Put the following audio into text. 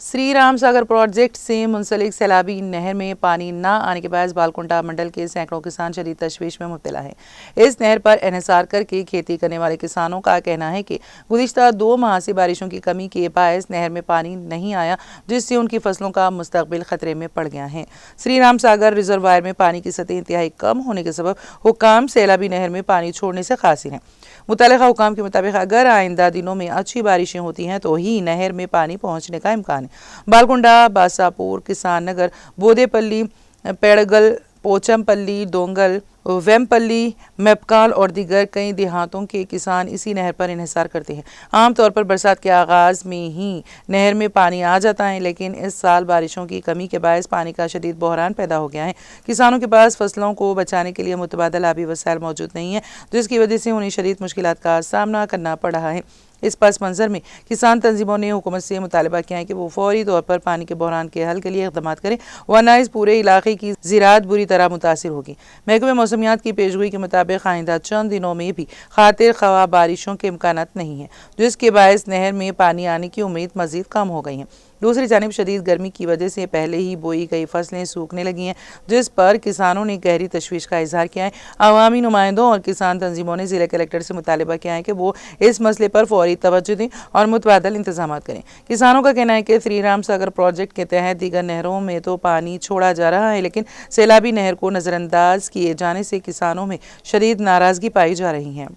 Shri Ram Sagar project से मुंसलिक सैलाबी नहर में पानी न आने के बायस बालकुंटा मंडल के सैकड़ों किसान शदीद तशवीश में मुब्तला हैं। इस नहर पर इन्हिसार करके खेती करने वाले किसानों का कहना है कि गुज़िश्ता 2 माह से बारिशों की कमी के बायस नहर में पानी नहीं आया, जिससे उनकी फसलों का मुस्तकबिल खतरे में पड़ गया है। श्री राम सागर रिजर्वायर में पानी की सतह इंतहाई कम होने के सबब हुक्काम सैलाबी नहर में पानी छोड़ने से कासिर हैं। मुतल्लिका हुक्काम के मुताबिक अगर आइंदा दिनों में अच्छी बारिशें होती हैं तो ही नहर में पानी पहुंचने का इम्कान है। बालकुंडा, बासापुर, किसान नगर, बोदेपल्ली, पेड़गल, पोचमपल्ली, डोंगल, वेमपल्ली, मेपकाल और दीगर कई देहातों के किसान इसी नहर पर इन्हिसार करते हैं। आम तौर पर बरसात के आगाज में ही नहर में पानी आ जाता है, लेकिन इस साल बारिशों की कमी के बायस पानी का शदीद बहरान पैदा हो गया है। किसानों के पास फसलों को बचाने के लिए मुतबादल आबी वसाइल मौजूद नहीं है, जिसकी वजह से उन्हें शदीद मुश्किलात का सामना करना पड़ रहा है। इस पस मंजर में किसान तंजीमों ने हुकूमत से मुतालबा किया है कि वो फौरी तौर पर पानी के बहरान के हल के लिए इक़दाम करें, वरना इस पूरे इलाके की ज़राअत बुरी तरह मुतासिर होगी। महकमे मौसमियात की पेशगोई के मुताबिक आइंदा चंद दिनों में भी खातिर ख्वाह बारिशों के इम्कानात नहीं है, जिसके बायस नहर में पानी आने की उम्मीद मजीद कम हो गई है। दूसरी जानिब शदीद गर्मी की वजह से पहले ही बोई गई फसलें सूखने लगी हैं, जिस पर किसानों ने गहरी तशवीश का इजहार किया है। अवामी नुमाइंदों और किसान तंजीमों ने ज़िला कलेक्टर से मुतालबा किया है कि वो इस मसले पर फौरी तवज्जो दें और मुतबादल इंतजाम करें। किसानों का कहना है कि श्री राम सागर प्रोजेक्ट के तहत दीगर नहरों में तो पानी छोड़ा जा रहा है, लेकिन सैलाबी नहर को नज़रअंदाज किए जाने से किसानों में शदीद नाराज़गी पाई जा रही है।